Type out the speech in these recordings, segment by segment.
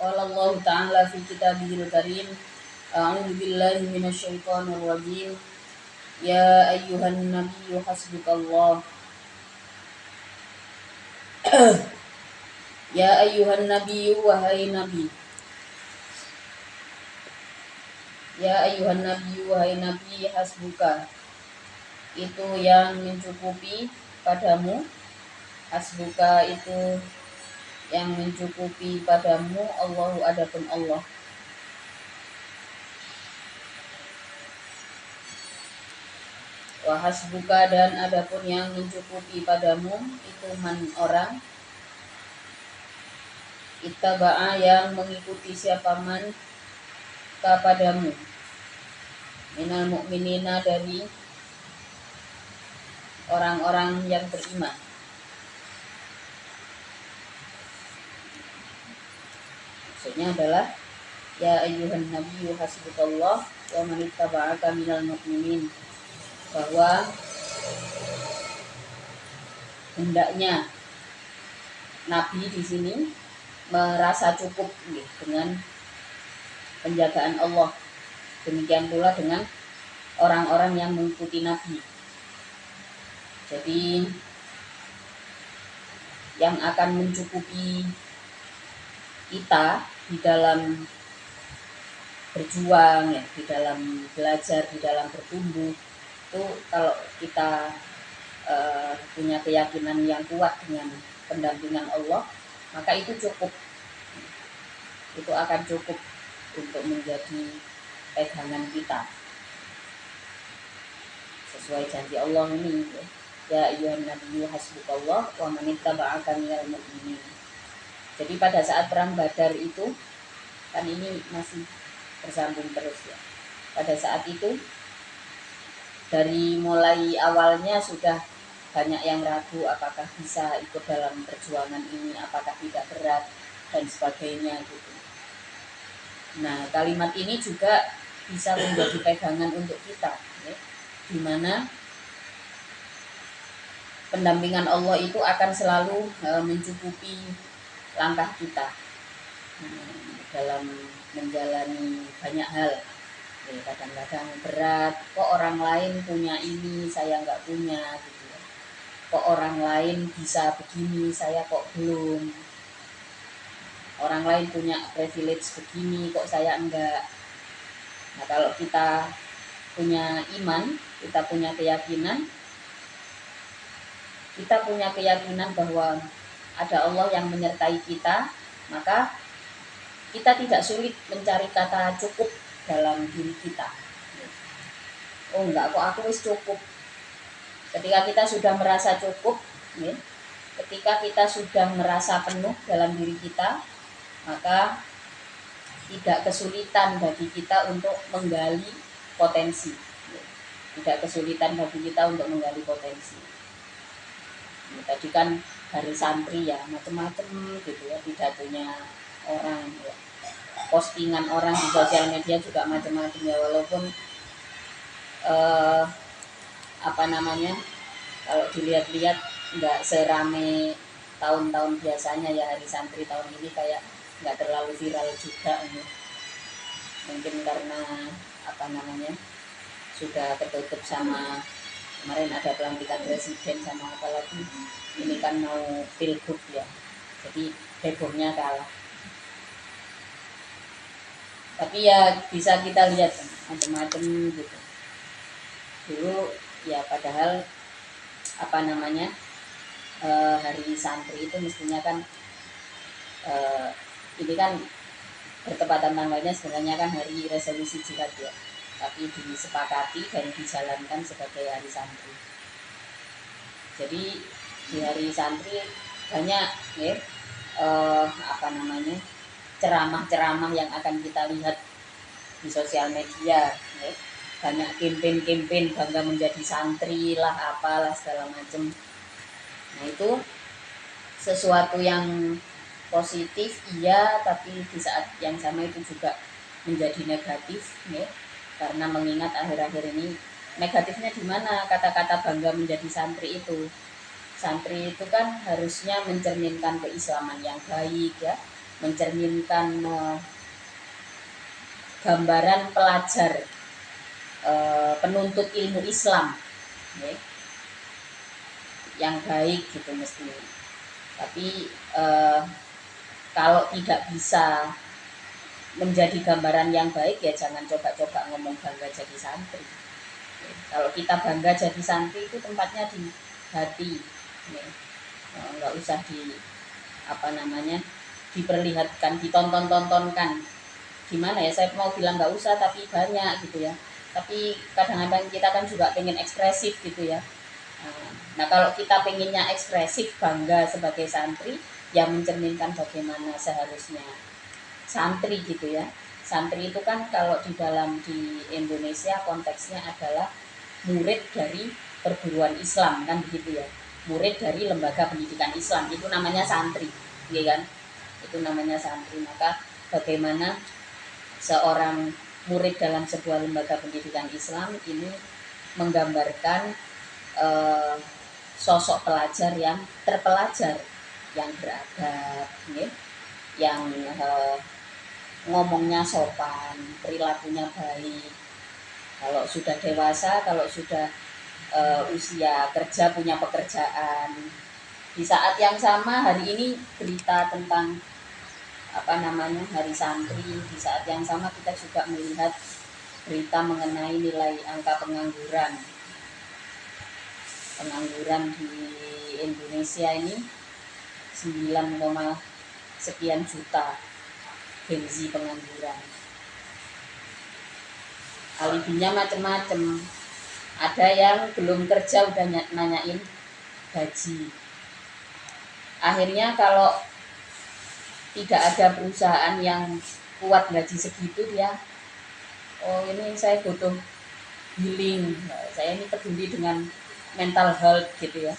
Qala Allah Ta'ala fi kitabihil karim. A'udzu billahi minasyaitonir rajim. Ya ayyuhan nabiyyu hasbukallah. Ya ayyuhan nabiyyu wahai nabi. Ya ayyuhan nabiyyu wahai nabi hasbuka. Itu yang mencukupi padamu. Hasbuka itu yang mencukupi padamu. Allahu adapun Allah. Wa hasbuka dan adapun yang mencukupi padamu itu man orang ittaba'a yang mengikuti siapa man kepadamu minal mu'minina dari orang-orang yang beriman. Maksudnya adalah ya ayyuhan nabiyyu hasbukallah wa man ittaba'aka minal mu'minin, bahwa hendaknya nabi di sini merasa cukup dengan penjagaan Allah. Demikian pula dengan orang-orang yang mengikuti nabi. Jadi yang akan mencukupi kita di dalam berjuang ya, di dalam belajar, di dalam bertumbuh itu kalau kita punya keyakinan yang kuat dengan pendampingan Allah, maka itu cukup. Itu akan cukup untuk menjadi pegangan kita. Sesuai janji Allah ini ya ayyuhan nabiyyu hasbukallah wa man ittaba'aka minal mu'minin. Jadi pada saat perang Badar itu kan ini masih bersambung terus ya. Pada saat itu dari mulai awalnya sudah banyak yang ragu apakah bisa ikut dalam perjuangan ini, apakah tidak berat dan sebagainya gitu. Nah, kalimat ini juga bisa menjadi pegangan untuk kita ya, di mana pendampingan Allah itu akan selalu mencukupi langkah kita dalam menjalani banyak hal. Kadang-kadang berat, kok orang lain punya ini, saya nggak punya gitu ya. Kok orang lain bisa begini, saya kok belum. Orang lain punya privilege begini, kok saya enggak. Nah, kalau kita punya iman, kita punya keyakinan bahwa ada Allah yang menyertai kita, maka kita tidak sulit mencari kata cukup dalam diri kita. Oh enggak, kok aku wis cukup. Ketika kita sudah merasa cukup, ya, ketika kita sudah merasa penuh dalam diri kita, maka tidak kesulitan bagi kita untuk menggali potensi. Tidak kesulitan bagi kita untuk menggali potensi. Nah, tadi kan hari santri ya, macam-macam gitu ya, pidatonya orang ya. Postingan orang di sosial media juga macam-macam ya, walaupun kalau dilihat-lihat nggak serame tahun-tahun biasanya ya. Hari santri tahun ini kayak nggak terlalu viral juga ini. Mungkin karena sudah tertutup sama kemarin ada pelantikan presiden sama apalagi ini kan mau pilgub ya, jadi hebohnya kalah. Tapi ya bisa kita lihat macam-macam gitu. Dulu ya padahal hari santri itu mestinya kan ini kan bertepatan tanggalnya sebenarnya kan hari resolusi jihad ya, tapi disepakati dan dijalankan sebagai hari santri. Jadi di hari santri banyak ya ceramah-ceramah yang akan kita lihat di sosial media ya. Banyak campaign bangga menjadi santri lah, apalah segala macam. Nah, itu sesuatu yang positif iya, tapi di saat yang sama itu juga menjadi negatif ya. Karena mengingat akhir-akhir ini negatifnya di mana kata-kata bangga menjadi santri itu. Santri itu kan harusnya mencerminkan keislaman yang baik ya, mencerminkan gambaran pelajar penuntut ilmu Islam ya, yang baik gitu mesti. Tapi kalau tidak bisa menjadi gambaran yang baik ya jangan coba-coba ngomong bangga jadi santri. Kalau kita bangga jadi santri itu tempatnya di hati, nggak usah di diperlihatkan, ditonton-tontonkan. Gimana ya, saya mau bilang nggak usah tapi banyak gitu ya. Tapi kadang-kadang kita kan juga pengen ekspresif gitu ya. Nah kalau kita pengennya ekspresif, bangga sebagai santri, ya mencerminkan bagaimana seharusnya santri gitu ya. Santri itu kan kalau di Indonesia konteksnya adalah murid dari perguruan Islam kan begitu ya. Murid dari lembaga pendidikan Islam itu namanya santri, ya kan? Itu namanya santri. Maka bagaimana seorang murid dalam sebuah lembaga pendidikan Islam ini menggambarkan sosok pelajar yang terpelajar, yang beradab, yang ngomongnya sopan, perilakunya baik. Kalau sudah dewasa, kalau sudah usia kerja, punya pekerjaan. Di saat yang sama hari ini berita tentang Hari Santri. Di saat yang sama kita juga melihat berita mengenai nilai angka pengangguran di Indonesia ini 9, sekian juta Gen Z pengangguran. Alibinya macam-macam. Ada yang belum kerja udah nanyain gaji. Akhirnya kalau tidak ada perusahaan yang kuat gaji segitu, dia ini saya butuh healing, saya ini peduli dengan mental health gitu ya.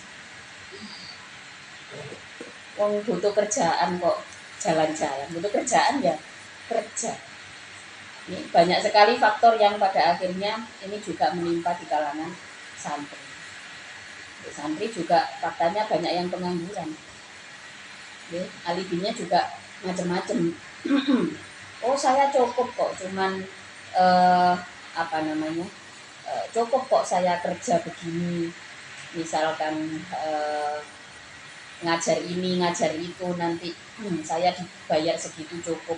Butuh kerjaan kok jalan-jalan, butuh kerjaan ya kerja. Ini banyak sekali faktor yang pada akhirnya ini juga menimpa di kalangan santri. Santri juga faktanya banyak yang pengangguran. Alibinya juga macam-macam. Oh saya cukup kok, cuman cukup kok saya kerja begini, misalkan ngajar ini ngajar itu, nanti saya dibayar segitu cukup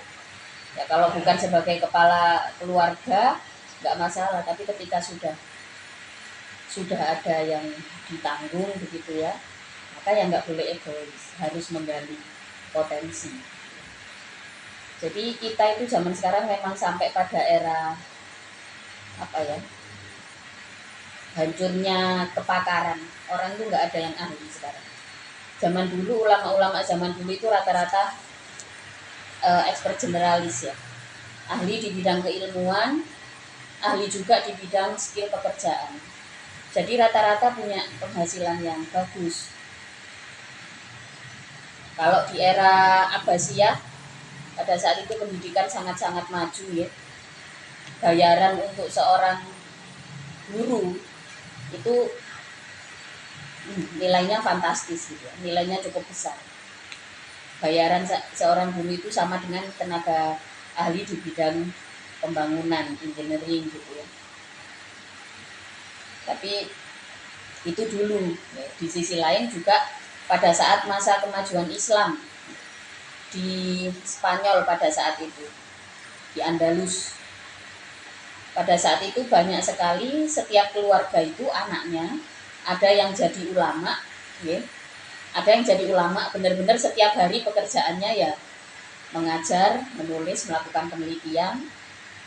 ya. Kalau bukan sebagai kepala keluarga nggak masalah, tapi ketika sudah ada yang ditanggung begitu ya, maka yang nggak boleh egois, harus menggali potensi. Jadi kita itu zaman sekarang memang sampai pada era hancurnya kepakaran. Orang tuh nggak ada yang ahli sekarang. Zaman dulu ulama-ulama zaman dulu itu rata-rata expert generalis ya, ahli di bidang keilmuan, ahli juga di bidang skill pekerjaan. Jadi rata-rata punya penghasilan yang bagus. Kalau di era Abbasiyah pada saat itu pendidikan sangat-sangat maju ya. Bayaran untuk seorang guru itu nilainya fantastis gitu ya. Nilainya cukup besar. Bayaran seorang guru itu sama dengan tenaga ahli di bidang pembangunan, engineering gitu ya. Tapi itu dulu ya. Di sisi lain juga pada saat masa kemajuan Islam di Spanyol pada saat itu, di Andalus, pada saat itu banyak sekali, setiap keluarga itu anaknya ada yang jadi ulama ya. Ada yang jadi ulama benar-benar setiap hari pekerjaannya ya mengajar, menulis, melakukan penelitian,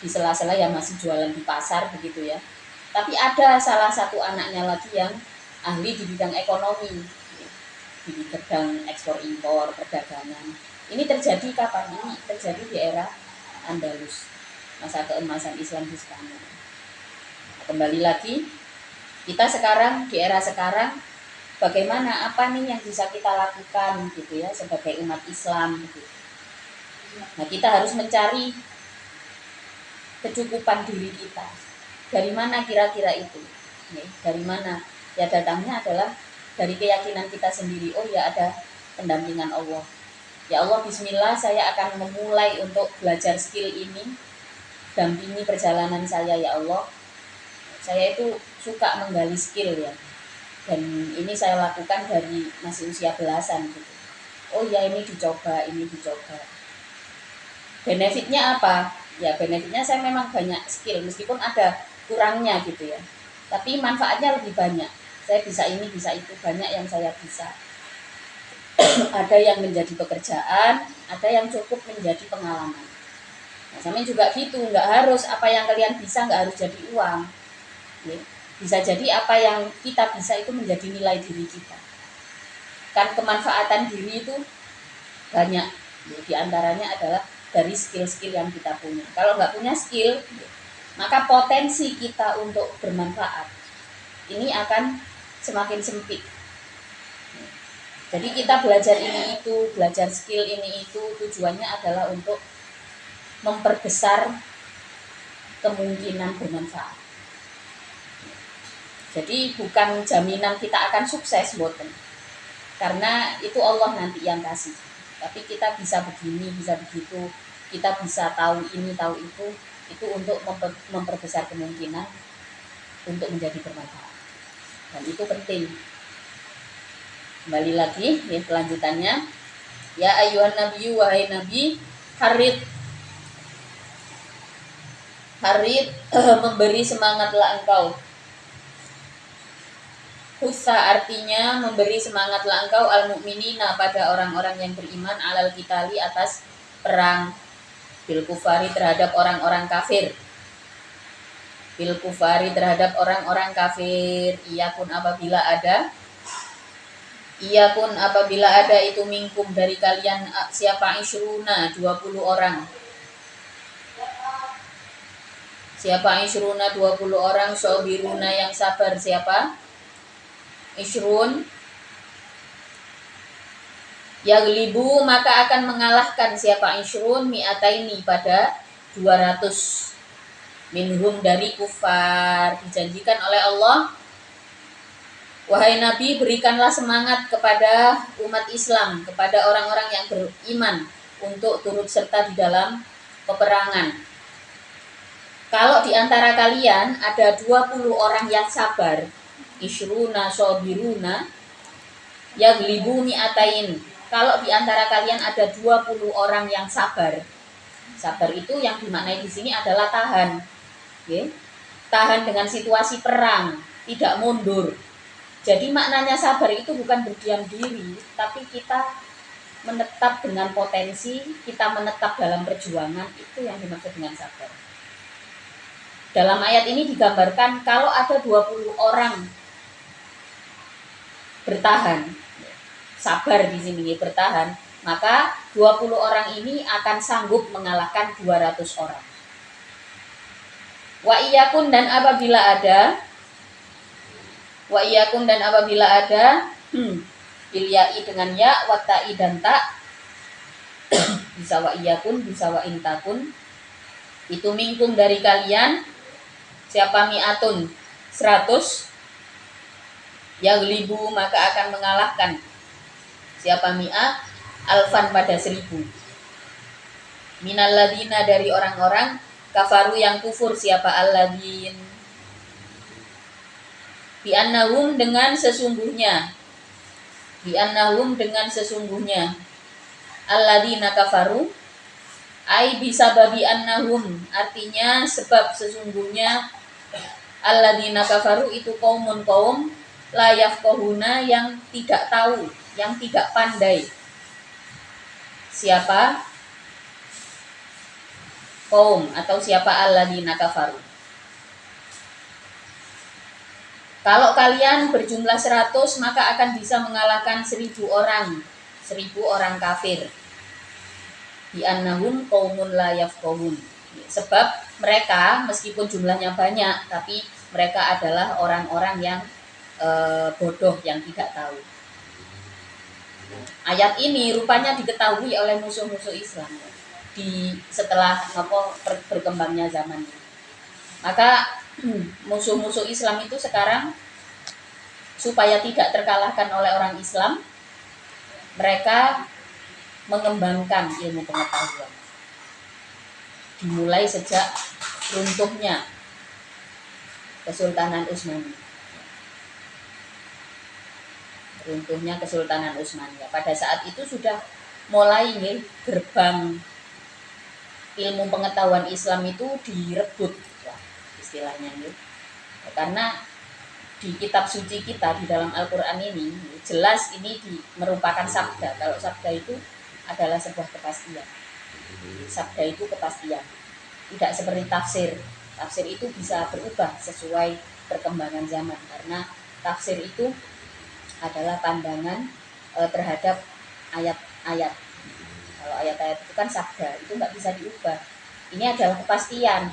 di sela-sela ya masih jualan di pasar begitu ya. Tapi ada salah satu anaknya lagi yang ahli di bidang ekonomi, di bidang ekspor impor, perdagangan. Ini terjadi kapan? Ini terjadi di era Andalus, masa keemasan Islam di Spanyol. Kembali lagi, kita sekarang di era sekarang, bagaimana, apa nih yang bisa kita lakukan gitu ya sebagai umat Islam gitu. Nah kita harus mencari kecukupan diri kita. Dari mana kira-kira itu? Dari mana? Ya datangnya adalah dari keyakinan kita sendiri. Oh ya ada pendampingan Allah. Ya Allah, bismillah, saya akan memulai untuk belajar skill ini, dampingi perjalanan saya ya Allah. Saya itu suka menggali skill ya, dan ini saya lakukan dari masih usia belasan gitu. Oh ya, ini dicoba, ini dicoba. Benefitnya apa? Ya benefitnya saya memang banyak skill, meskipun ada kurangnya gitu ya. Tapi manfaatnya lebih banyak. Saya bisa ini, bisa itu, banyak yang saya bisa. Ada yang menjadi pekerjaan, ada yang cukup menjadi pengalaman. Nah, sama juga gitu, nggak harus apa yang kalian bisa nggak harus jadi uang. Ya. Bisa jadi apa yang kita bisa itu menjadi nilai diri kita. Kan kemanfaatan diri itu banyak. Ya, di antaranya adalah dari skill-skill yang kita punya. Kalau nggak punya skill, maka potensi kita untuk bermanfaat ini akan semakin sempit. Jadi kita belajar ini itu, belajar skill ini itu tujuannya adalah untuk memperbesar kemungkinan bermanfaat. Jadi bukan jaminan kita akan sukses, boten. Karena itu Allah nanti yang kasih. Tapi kita bisa begini, bisa begitu, kita bisa tahu ini, tahu itu untuk memperbesar kemungkinan untuk menjadi bermanfaat. Dan itu penting. Kembali lagi ya kelanjutannya. Ya ayuhan nabi, wahai nabi, harid memberi semangatlah engkau. Husa artinya memberi semangatlah engkau al-mu'minina pada orang-orang yang beriman alal kitali atas perang bil kufari terhadap orang-orang kafir. Bil kufari terhadap orang-orang kafir. Ia pun apabila ada itu minkum dari kalian siapa isyruna 20 orang. Siapa isyruna 20 orang, sobiruna yang sabar siapa? Isyrun. Yaglibu maka akan mengalahkan siapa isyrun mi'ataini pada 200 minhum dari kufar. Dijanjikan oleh Allah, wahai Nabi, berikanlah semangat kepada umat Islam, kepada orang-orang yang beriman untuk turut serta di dalam peperangan. Kalau di antara kalian ada 20 orang yang sabar, isyruna sobiruna yaglibu mi'atain. Kalau di antara kalian ada 20 orang yang sabar. Sabar itu yang dimaknai di sini adalah tahan. Okay? Tahan dengan situasi perang, tidak mundur. Jadi maknanya sabar itu bukan berdiam diri, tapi kita menetap dengan potensi, kita menetap dalam perjuangan, itu yang dimaksud dengan sabar. Dalam ayat ini digambarkan kalau ada 20 orang bertahan, sabar di sini bertahan, maka 20 orang ini akan sanggup mengalahkan 200 orang. Wa iyakun dan apabila ada bilyai dengan ya, watai dan tak, bisa wa iyakun, bisa wa intakun, itu minkum dari kalian siapa mi'atun 100, yaglibu maka akan mengalahkan siapa mi'a alfan pada 1000 minalladina dari orang-orang kafaru yang kufur siapa alladin bi'annahum dengan sesungguhnya alladina kafaru ai bisa babi annahum artinya sebab sesungguhnya alladina kafaru itu kaum la yafqahuna yang tidak tahu, yang tidak pandai. Siapa? Kaum atau siapa alladzina kafaru. Kalau kalian berjumlah 100 maka akan bisa mengalahkan 1000 orang. 1000 orang kafir. Bi annahum qaumun la yafqahun. Sebab mereka meskipun jumlahnya banyak tapi mereka adalah orang-orang yang bodoh yang tidak tahu. Ayat ini rupanya diketahui oleh musuh-musuh Islam setelah berkembangnya zaman. Maka musuh-musuh Islam itu sekarang supaya tidak terkalahkan oleh orang Islam, mereka mengembangkan ilmu pengetahuan. Dimulai sejak runtuhnya Kesultanan Utsmani. Runtuhnya Kesultanan Utsmania. Pada saat itu sudah mulai gerbang ilmu pengetahuan Islam itu direbut, istilahnya nih. Karena di kitab suci kita di dalam Al-Qur'an ini jelas ini merupakan sabda. Kalau sabda itu adalah sebuah kepastian. Sabda itu kepastian. Tidak seperti tafsir. Tafsir itu bisa berubah sesuai perkembangan zaman, karena tafsir itu adalah pandangan terhadap ayat-ayat. Kalau ayat-ayat itu kan sabda, itu nggak bisa diubah. Ini adalah kepastian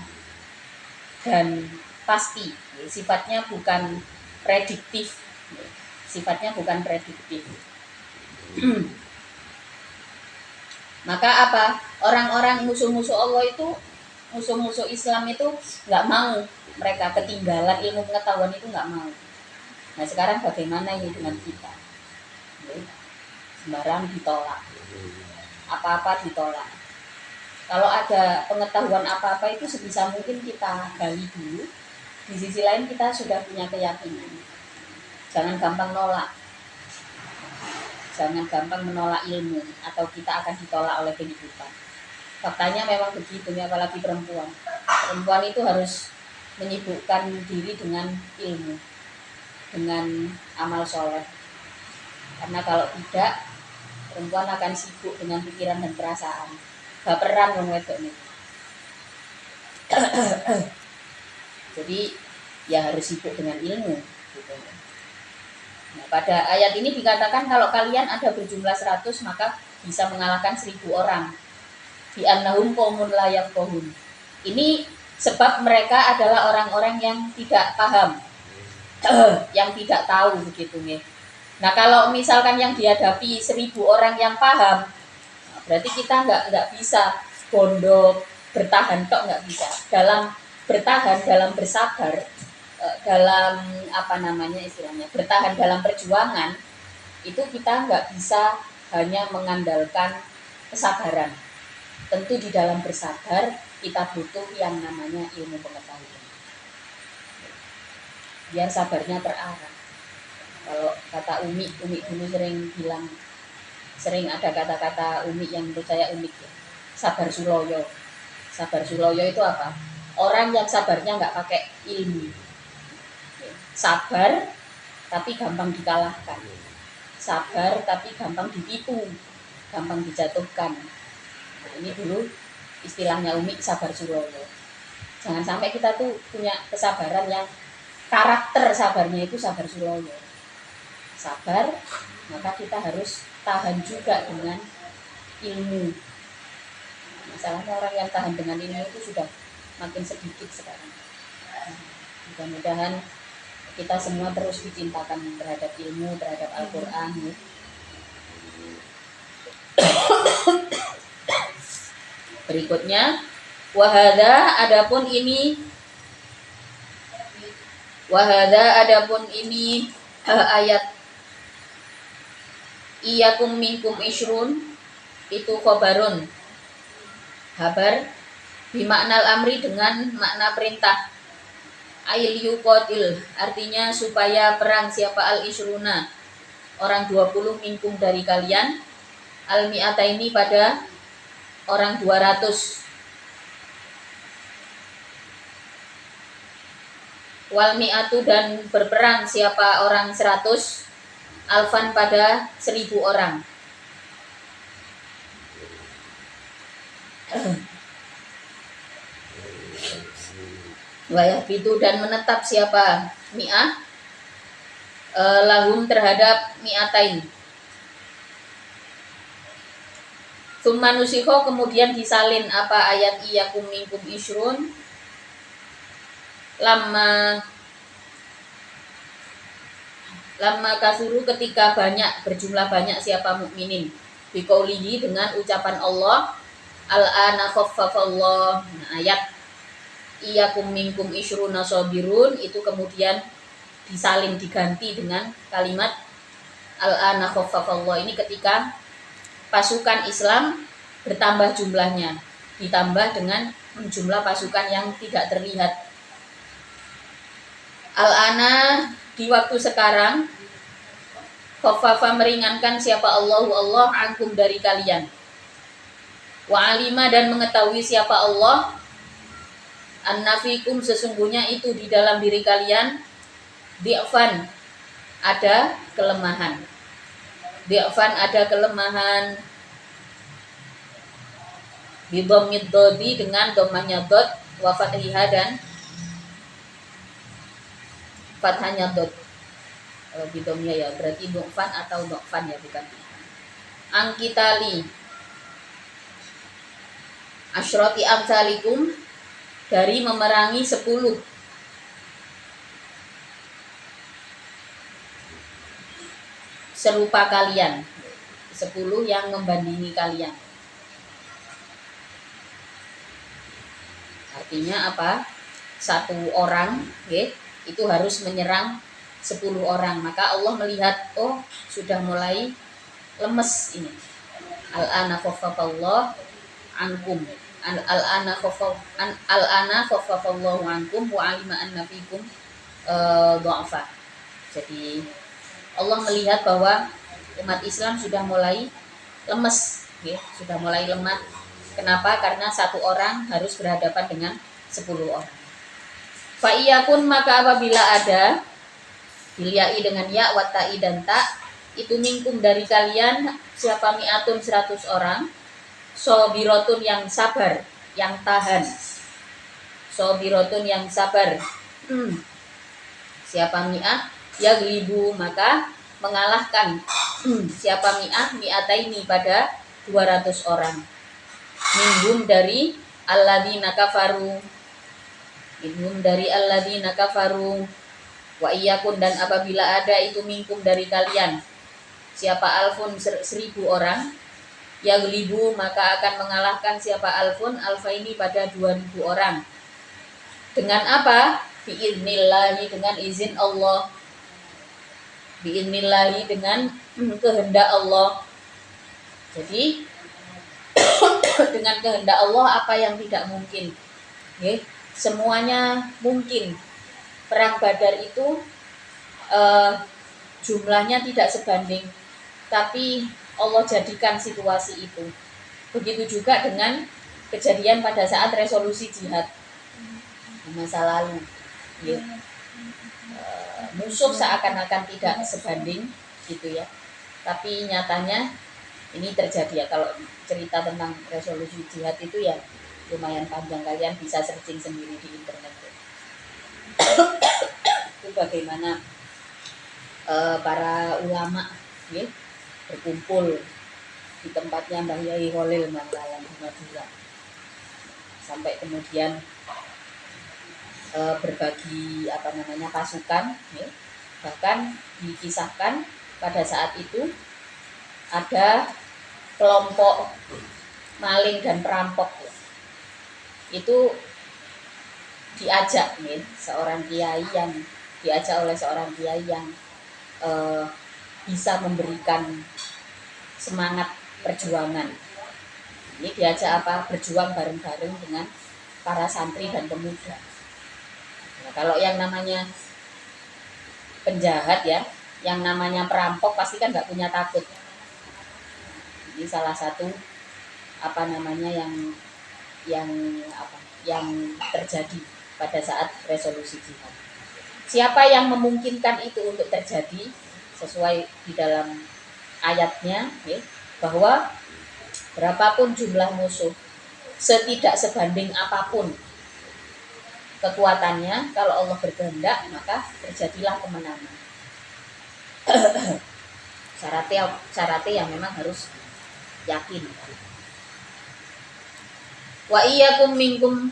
dan pasti, sifatnya bukan prediktif. Sifatnya bukan prediktif. Maka apa? Orang-orang musuh-musuh Allah itu, musuh-musuh Islam itu nggak mau mereka ketinggalan ilmu pengetahuan itu, nggak mau. Nah sekarang bagaimana ini dengan kita? Sembarang ditolak, apa-apa ditolak. Kalau ada pengetahuan apa-apa itu sebisa mungkin kita gali dulu. Di sisi lain kita sudah punya keyakinan. Jangan gampang nolak. Jangan gampang menolak ilmu, atau kita akan ditolak oleh kehidupan. Faktanya memang begitu, apalagi perempuan. Perempuan itu harus menyibukkan diri dengan ilmu, dengan amal soleh. Karena kalau tidak, perempuan akan sibuk dengan pikiran dan perasaan. Baperan wong wedok nih. Jadi ya harus sibuk dengan ilmu gitu. Nah, pada ayat ini dikatakan kalau kalian ada berjumlah 100 maka bisa mengalahkan 1000 orang. Bi annahum qaumun la yafqahun. Ini sebab mereka adalah orang-orang yang tidak paham. Yang tidak tahu begitu nih. Nah, kalau misalkan yang dihadapi 1000 orang yang paham, berarti kita nggak bisa pondok bertahan tok, nggak bisa. Dalam bertahan, dalam bersabar, dalam apa namanya istilahnya, bertahan dalam perjuangan itu kita nggak bisa hanya mengandalkan kesabaran. Tentu di dalam bersabar kita butuh yang namanya ilmu pengetahuan. Biar sabarnya terarah. Kalau kata Umi dulu sering bilang, sering ada kata-kata Umi yang menurut saya unik ya. Sabar Suloyo. Sabar Suloyo itu apa? Orang yang sabarnya nggak pakai ilmu. Sabar tapi gampang dikalahkan. Sabar tapi gampang ditipu, gampang dijatuhkan. Nah, ini dulu istilahnya Umi, sabar Suloyo. Jangan sampai kita tuh punya kesabaran yang karakter sabarnya itu sabar Suloyo. Sabar, maka kita harus tahan juga dengan ilmu. Masalahnya orang yang tahan dengan ilmu itu sudah makin sedikit sekarang. Mudah-mudahan kita semua terus dicintakan terhadap ilmu, terhadap Al-Quran. Berikutnya, wahada adapun ini ayat iyakum minkum ishrun itu khobarun, kabar bimaknal amri dengan makna perintah. Ail yuqatil artinya supaya perang siapa al ishruna orang 20 minkum dari kalian, al mi'ataini pada orang 200, wal mi'atu dan berperang siapa orang 100, alfan pada 1000 orang. Wayah itu dan menetap siapa mi'ah lahum terhadap mi'atain. Tsumma nusikho kemudian disalin apa ayat iyakum minkum ishrun lama kasuru ketika berjumlah banyak siapa mukminin biqaulihi dengan ucapan Allah al-ana khaffafallah. Nah, ayat iyakum minkum ishruna sabirun itu kemudian diganti dengan kalimat al-ana khaffafallah. Ini ketika pasukan Islam bertambah jumlahnya, ditambah dengan jumlah pasukan yang tidak terlihat. Al-ana, di waktu sekarang, khaffafa, meringankan siapa Allah ankum, dari kalian. Wa alima, dan mengetahui siapa Allah, annafikum, sesungguhnya itu di dalam diri kalian, di'fan, ada kelemahan. Di'fan, ada kelemahan. Bidhammid dhodi, dengan dhammahnya dhod, wa fathiha, dan fathahnya dhod. Kalau bidhammnya ya berarti dhofan atau dhofan ya, bukan. Angkitali asyrati amsalikum, dari memerangi 10 serupa kalian, 10 yang membandingi kalian. Artinya apa? Satu orang itu harus menyerang 10 orang. Maka Allah melihat, oh sudah mulai lemes ini. Al-ana khaffafallahu ankum, al-ana khaffafallahu ankum wa alima anna fikum dha'fa. Jadi Allah melihat bahwa umat Islam sudah mulai lemes, sudah mulai lemah. Kenapa? Karena satu orang harus berhadapan dengan 10 orang. Fa iyakun, maka apabila ada, bilyai dengan ya, watai dan ta, itu minkum, dari kalian, siapa mi'atun 100 orang, sobirotun, yang sabar, yang tahan. Sobirotun, yang sabar. Siapa mi'ah, yaglibu, maka mengalahkan. Siapa mi'ataini, pada 200 orang. Minhum, dari alladzina kafaru. Minhum, dari alladzina kafaru. Wa iyakun, dan apabila ada itu minkum, dari kalian, siapa alfun 1000 orang, yaglibu, maka akan mengalahkan siapa alfun alfaini, pada 2000 orang. Dengan apa? Bi'idnillahi, dengan izin Allah. Bi'idnillahi, dengan kehendak Allah. Jadi dengan kehendak Allah, apa yang tidak mungkin? Semuanya mungkin. Perang Badar itu jumlahnya tidak sebanding, tapi Allah jadikan situasi itu. Begitu juga dengan kejadian pada saat resolusi jihad di masa lalu. Musuh seakan-akan tidak sebanding gitu ya, tapi nyatanya ini terjadi ya. Kalau cerita tentang resolusi jihad itu ya lumayan panjang, kalian bisa searching sendiri di internet. Itu bagaimana para ulama berkumpul di tempatnya Mbah Yai Holil Mangkalan di Madura, sampai kemudian berbagi pasukan, bahkan dikisahkan pada saat itu ada kelompok maling dan perampok itu diajak oleh seorang kiai yang bisa memberikan semangat perjuangan. Ini diajak berjuang bareng-bareng dengan para santri dan pemuda. Nah, kalau yang namanya penjahat ya, yang namanya perampok pasti kan nggak punya takut. Ini salah satu yang terjadi pada saat resolusi jihad. Siapa yang memungkinkan itu untuk terjadi? Sesuai di dalam ayatnya bahwa berapapun jumlah musuh, setidak sebanding apapun kekuatannya, kalau Allah berkehendak maka terjadilah kemenangan. Syaratnya yang memang harus yakin. Wa iyyakum minkum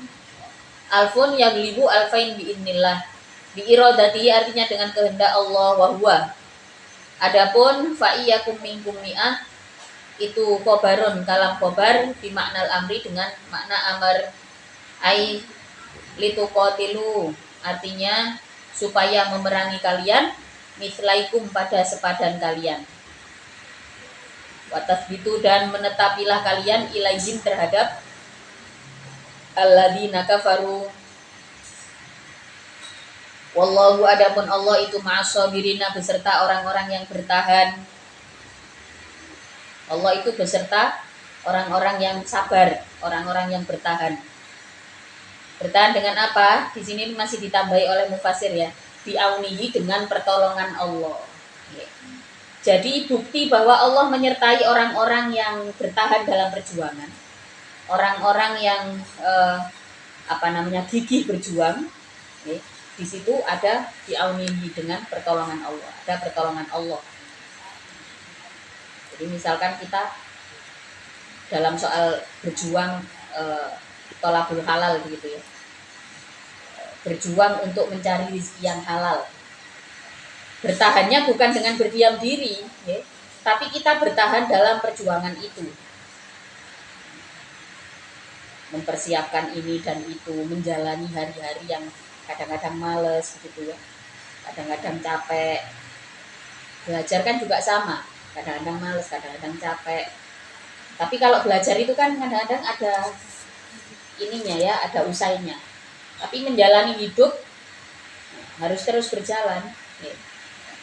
alfun yaglibu alfain biidznillah. Bi iradati, artinya dengan kehendak Allah. Wa huwa, adapun fa iyyakum minkum mi'ah, itu khobarun, kalam khobar bi maknal amri, dengan makna amar. Ai lituqatilu, artinya supaya memerangi kalian, mislaikum, pada sepadan kalian. Watasbitu dan menetapilah kalian ilaihim terhadap alladzina kafaru. Wallahu adapun Allah itu ma'as-sabirina beserta orang-orang yang bertahan. Allah itu beserta orang-orang yang sabar, orang-orang yang bertahan. Bertahan dengan apa? Di sini masih ditambahi oleh mufassir ya. Bi'aunihi dengan pertolongan Allah. Jadi bukti bahwa Allah menyertai orang-orang yang bertahan dalam perjuangan. Orang-orang yang gigih berjuang. Di situ ada bi'aunihi dengan pertolongan Allah. Ada pertolongan Allah. Jadi misalkan kita dalam soal berjuang tolabul halal gitu ya, berjuang untuk mencari rezeki yang halal, bertahannya bukan dengan berdiam diri ya, tapi kita bertahan dalam perjuangan itu, mempersiapkan ini dan itu, menjalani hari-hari yang kadang-kadang males gitu ya, kadang-kadang capek. Belajar kan juga sama, kadang-kadang males, kadang-kadang capek. Tapi kalau belajar itu kan kadang-kadang ada ininya ya, ada usainya. Tapi menjalani hidup harus terus berjalan. Ya.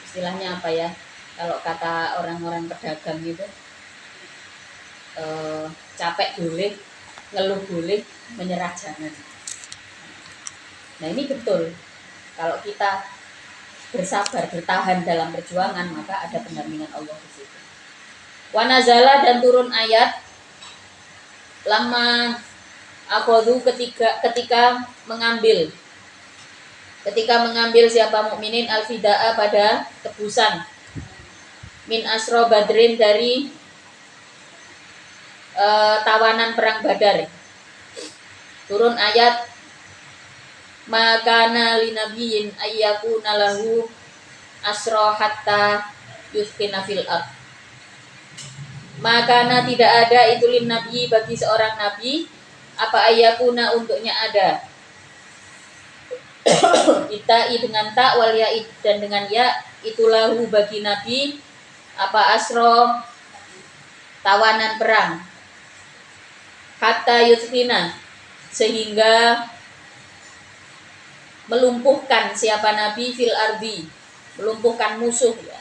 Istilahnya apa ya? Kalau kata orang-orang pedagang gitu, capek boleh, ngeluh boleh, menyerah jangan. Nah ini betul. Kalau kita bersabar, bertahan dalam perjuangan, maka ada pendampingan Allah di situ. Wa nazala dan turun ayat lama akhadhu ketika mengambil siapa mukminin al-fida'a pada tebusan min asro badrin dari tawanan perang Badar. Turun ayat makana linabiyin ayyakuna lahu asro hatta yuskina fil ard. Makana tidak ada itu lin nabi bagi seorang nabi apa ayyakuna untuknya ada itai dengan tak wal ya dan dengan ya itulahu bagi nabi apa asro tawanan perang hatta yuskina sehingga melumpuhkan siapa nabi fil ardi, melumpuhkan musuh ya.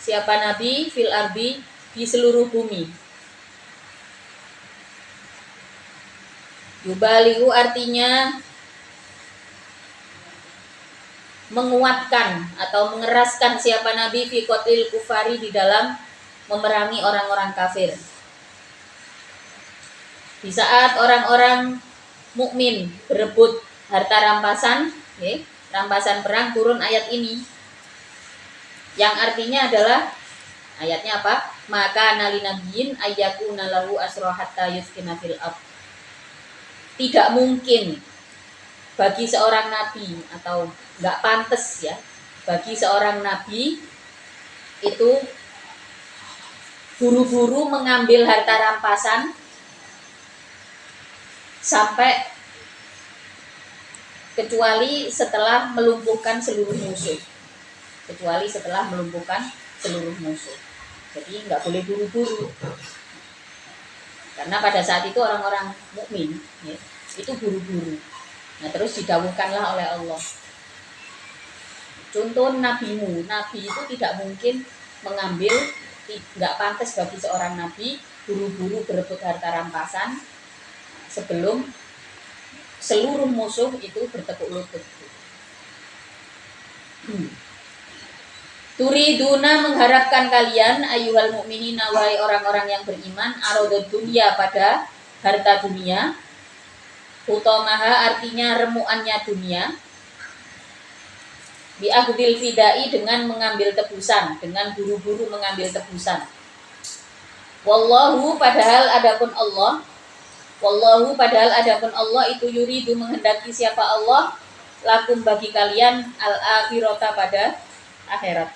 Siapa nabi fil ardi di seluruh bumi. Yubalihu artinya menguatkan atau mengeraskan siapa nabi fi qatlil kufari di dalam memerangi orang-orang kafir. Di saat orang-orang mukmin berebut harta rampasan, rampasan perang, turun ayat ini. Yang artinya adalah ayatnya apa? Maka nalinabiyin ayyakuna lahu asra hatta yuskina fil ard. Tidak mungkin bagi seorang nabi atau enggak pantas ya bagi seorang nabi itu buru-buru mengambil harta rampasan sampai kecuali setelah melumpuhkan seluruh musuh. Jadi nggak boleh buru-buru. Karena pada saat itu orang-orang mukmin ya, itu buru-buru. Nah terus didawuhkanlah oleh Allah. Contoh nabimu, nabi itu tidak mungkin mengambil, nggak pantas bagi seorang nabi buru-buru berebut harta rampasan sebelum seluruh musuh itu bertekuk lutut. Turiduna mengharapkan kalian ayyuhal mukminina wahai orang-orang yang beriman aradud dunya pada harta dunia. Utamaha artinya remuannya dunia. Bi'aghdil fidai dengan mengambil tebusan, dengan buru-buru mengambil tebusan. Wallahu padahal adapun Allah itu yuridu menghendaki siapa Allah lakum bagi kalian al-akhirata pada akhirat.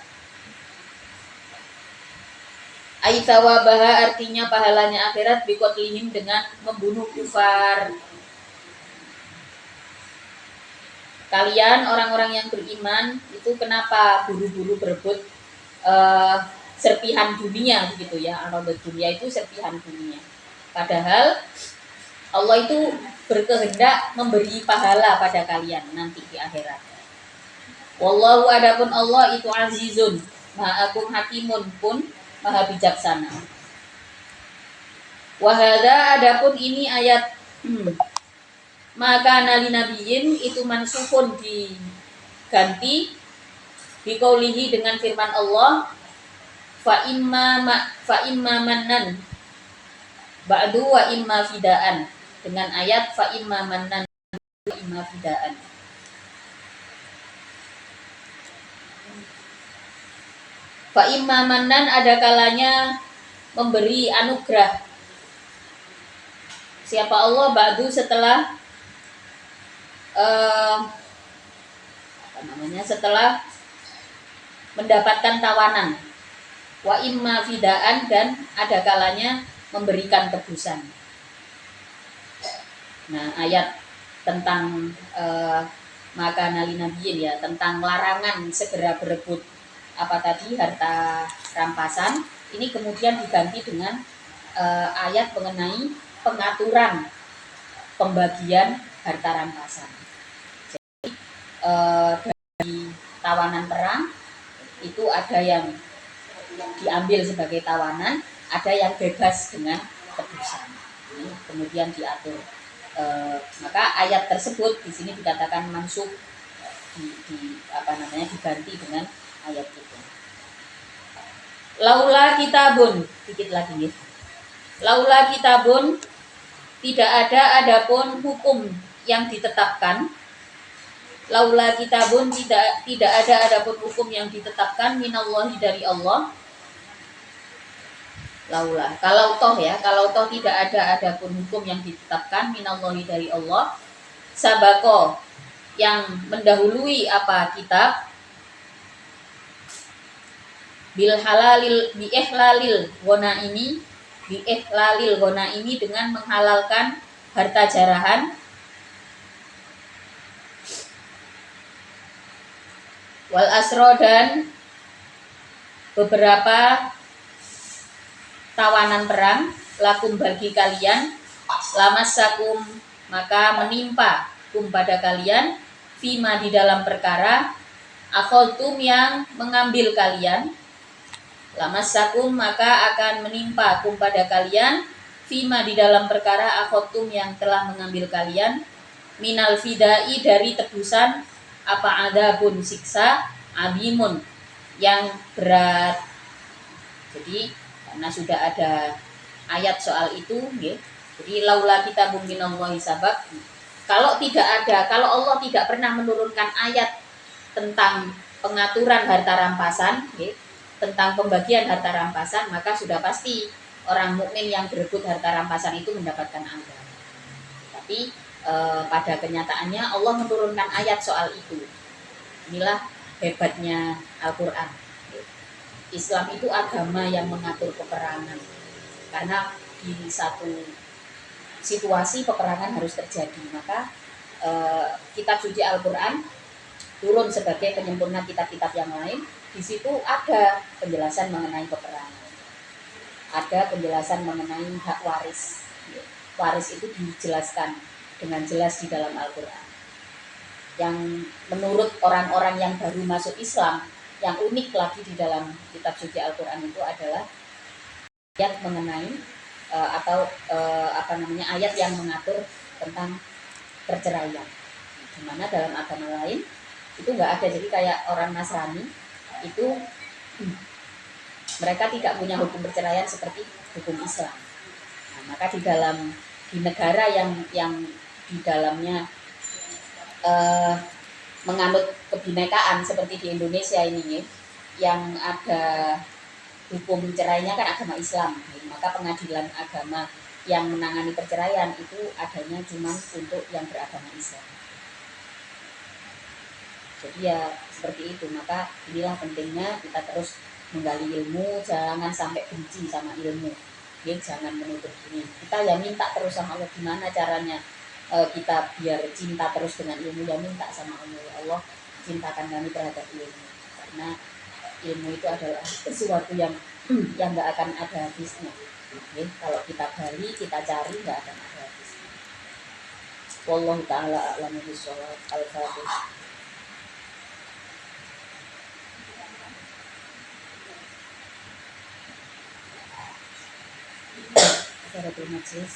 Aitsawabaha artinya pahalanya akhirat biqatlihim dengan membunuh kufar. Kalian orang-orang yang beriman itu kenapa buru-buru berebut serpihan dunia begitu ya. Aradud dunia itu serpihan dunia. Padahal Allah itu berkehendak memberi pahala pada kalian nanti di akhirat. Wallahu adapun Allah itu azizun, maha agung, hakimun pun maha bijaksana. Wahada adapun ini ayat maka nali nabiyin itu mansukun diganti biqaulihi dengan firman Allah fa imma mannan ba'du wa imma fidaan, dengan ayat fa imma mannan wa imma fidaan. Fa imma mannan ada kalanya memberi anugerah siapa Allah ba'du setelah setelah mendapatkan tawanan, wa imma fidaan, dan ada kalanya memberikan tebusan. Nah, ayat tentang maka nali nabiyin ya, tentang larangan segera berebut apa tadi harta rampasan, ini kemudian diganti dengan ayat mengenai pengaturan pembagian harta rampasan. Jadi dari tawanan perang itu ada yang diambil sebagai tawanan, ada yang bebas dengan tebusan. Ini kemudian diatur. Maka ayat tersebut di sini dikatakan mansukh, diganti dengan ayat itu. Laula kitabun, dikit lagi nih. Laula kitabun, tidak ada adapun hukum yang ditetapkan. Laula kitabun, tidak ada adapun hukum yang ditetapkan minallahi dari Allah. Laula, kalau toh tidak ada adapun hukum yang ditetapkan minallahi dari Allah, sabako yang mendahului apa kitab, bil halalil bi ihlalil gona ini dengan menghalalkan harta jarahan, wal asro, dan beberapa tawanan perang, lakum bagi kalian, lamassakum maka menimpa kum pada kalian, fima di dalam perkara, akhadtum yang mengambil kalian, lamassakum maka akan menimpa kum pada kalian, fima di dalam perkara, akhadtum yang telah mengambil kalian, minal fidai dari tebusan, apa adabun siksa, abimun yang berat. Jadi karena sudah ada ayat soal itu, ya. Jadi laula kitabun minallahi sabaq. Kalau Allah tidak pernah menurunkan ayat tentang pengaturan harta rampasan, ya, tentang pembagian harta rampasan, maka sudah pasti orang mukmin yang berebut harta rampasan itu mendapatkan azab. Tapi pada kenyataannya Allah menurunkan ayat soal itu. Inilah hebatnya Al-Quran. Islam itu agama yang mengatur peperangan, karena di satu situasi peperangan harus terjadi, maka kitab suci Al-Quran turun sebagai penyempurna kitab-kitab yang lain. Di situ ada penjelasan mengenai peperangan, ada penjelasan mengenai hak waris. Waris itu dijelaskan dengan jelas di dalam Al-Quran. Yang menurut orang-orang yang baru masuk Islam, yang unik lagi di dalam kitab suci Al-Quran itu adalah ayat mengenai ayat yang mengatur tentang perceraian. Dimana dalam agama lain itu nggak ada. Jadi kayak orang Nasrani itu mereka tidak punya hukum perceraian seperti hukum Islam. Nah, maka di negara yang di dalamnya menganut kebinekaan seperti di Indonesia ini, yang ada hukum cerainya kan agama Islam, maka pengadilan agama yang menangani perceraian itu adanya cuma untuk yang beragama Islam. Jadi ya seperti itu. Maka inilah pentingnya kita terus menggali ilmu, jangan sampai benci sama ilmu, ya, jangan menutup diri. Kita ya minta terus sama Allah, gimana caranya kita biar cinta terus dengan ilmu, ya minta sama Allah, ya Allah cintakan kami terhadap ilmu, karena ilmu itu adalah sesuatu yang yang nggak akan ada habisnya. Oke, kalau kita gali, kita cari, nggak akan ada habisnya. Wallahu ta'ala a'lamu bishawab. Al-Fatihah. Kafaratul majlis.